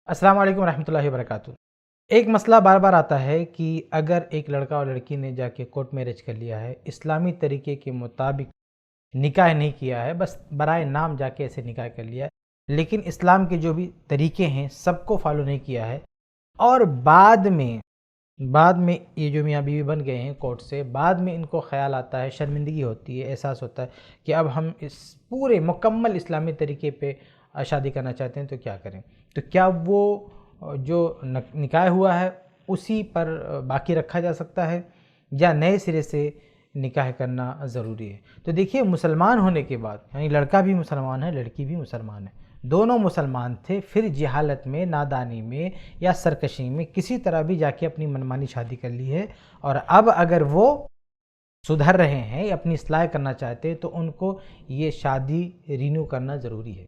السلام علیکم ورحمۃ اللہ وبرکاتہ۔ ایک مسئلہ بار بار آتا ہے کہ اگر ایک لڑکا اور لڑکی نے جا کے کورٹ میرج کر لیا ہے، اسلامی طریقے کے مطابق نکاح نہیں کیا ہے، بس برائے نام جا کے ایسے نکاح کر لیا ہے، لیکن اسلام کے جو بھی طریقے ہیں سب کو فالو نہیں کیا ہے، اور بعد میں یہ جو میاں بیوی بن گئے ہیں کورٹ سے، بعد میں ان کو خیال آتا ہے، شرمندگی ہوتی ہے، احساس ہوتا ہے کہ اب ہم اس پورے مکمل اسلامی طریقے پہ شادی کرنا چاہتے ہیں تو کیا کریں؟ تو کیا وہ جو نکاح ہوا ہے اسی پر باقی رکھا جا سکتا ہے یا نئے سرے سے نکاح کرنا ضروری ہے؟ تو دیکھیے، مسلمان ہونے کے بعد، یعنی لڑکا بھی مسلمان ہے، لڑکی بھی مسلمان ہے، دونوں مسلمان تھے، پھر جہالت میں، نادانی میں یا سرکشی میں کسی طرح بھی جا کے اپنی منمانی شادی کر لی ہے، اور اب اگر وہ سدھر رہے ہیں یا اپنی اصلاح کرنا چاہتے ہیں تو ان کو یہ شادی رینیو کرنا ضروری ہے،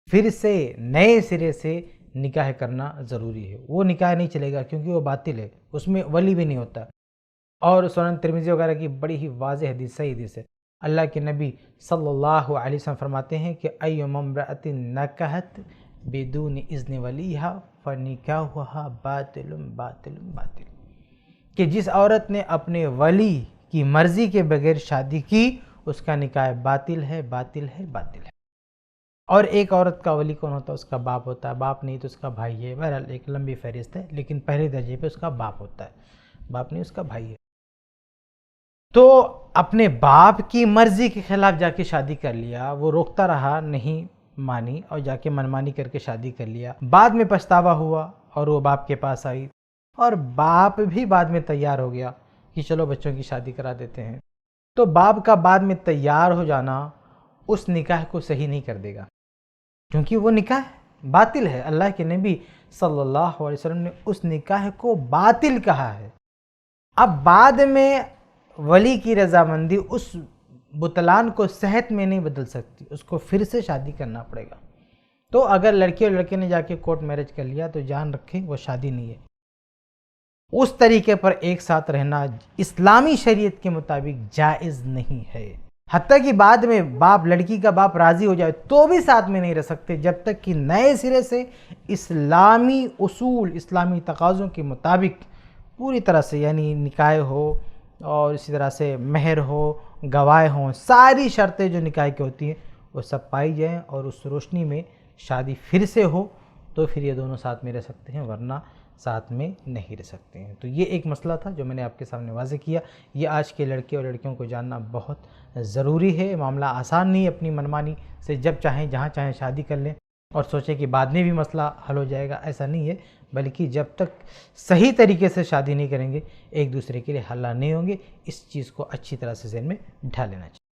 پھر سے نئے سرے سے نکاح کرنا ضروری ہے۔ وہ نکاح نہیں چلے گا کیونکہ وہ باطل ہے، اس میں ولی بھی نہیں ہوتا۔ اور سنن ترمذی وغیرہ کی بڑی ہی واضح حدیث، صحیح حدیث ہے، اللہ کے نبی صلی اللہ علیہ وسلم فرماتے ہیں کہ ایما امرأۃ نکحت بدون اذن ولیہا فنکاحها باطل باطل باطل، کہ جس عورت نے اپنے ولی کی مرضی کے بغیر شادی کی، اس کا نکاح باطل ہے، باطل ہے، باطل ہے۔ اور ایک عورت کا ولی کون ہوتا ہے؟ اس کا باپ ہوتا ہے، باپ نہیں تو اس کا بھائی ہے، بہرحال ایک لمبی فہرست ہے، لیکن پہلے درجے پہ اس کا باپ ہوتا ہے، باپ نہیں اس کا بھائی ہے۔ تو اپنے باپ کی مرضی کے خلاف جا کے شادی کر لیا، وہ روکتا رہا، نہیں مانی، اور جا کے منمانی کر کے شادی کر لیا، بعد میں پچھتاوا ہوا اور وہ باپ کے پاس آئی، اور باپ بھی بعد میں تیار ہو گیا کہ چلو بچوں کی شادی کرا دیتے ہیں، تو باپ کا بعد میں تیار ہو جانا اس نکاح کو صحیح نہیں کر دے گا، کیونکہ وہ نکاح باطل ہے۔ اللہ کے نبی صلی اللہ علیہ وسلم نے اس نکاح کو باطل کہا ہے۔ اب بعد میں ولی کی رضامندی اس بطلان کو صحت میں نہیں بدل سکتی، اس کو پھر سے شادی کرنا پڑے گا۔ تو اگر لڑکی اور لڑکے نے جا کے کورٹ میرج کر لیا تو جان رکھیں وہ شادی نہیں ہے۔ اس طریقے پر ایک ساتھ رہنا اسلامی شریعت کے مطابق جائز نہیں ہے، حتیٰ کہ بعد میں باپ، لڑکی کا باپ راضی ہو جائے تو بھی ساتھ میں نہیں رہ سکتے جب تک کہ نئے سرے سے اسلامی اصول، اسلامی تقاضوں کے مطابق پوری طرح سے، یعنی نکاح ہو اور اسی طرح سے مہر ہو، گواہ ہوں، ساری شرطیں جو نکاح کی ہوتی ہیں وہ سب پائی جائیں، اور اس روشنی میں شادی پھر سے ہو تو پھر یہ دونوں ساتھ میں رہ سکتے ہیں، ورنہ ساتھ میں نہیں رہ سکتے ہیں۔ تو یہ ایک مسئلہ تھا جو میں نے آپ کے سامنے واضح کیا۔ یہ آج کے لڑکے اور لڑکیوں کو جاننا بہت ضروری ہے۔ معاملہ آسان نہیں ہے، اپنی منمانی سے جب چاہیں جہاں چاہیں شادی کر لیں اور سوچیں کہ بعد میں بھی مسئلہ حل ہو جائے گا، ایسا نہیں ہے، بلکہ جب تک صحیح طریقے سے شادی نہیں کریں گے ایک دوسرے کے لیے حل نہیں ہوں گے۔ اس چیز کو اچھی طرح سے ذہن میں ڈھال لینا چاہیے۔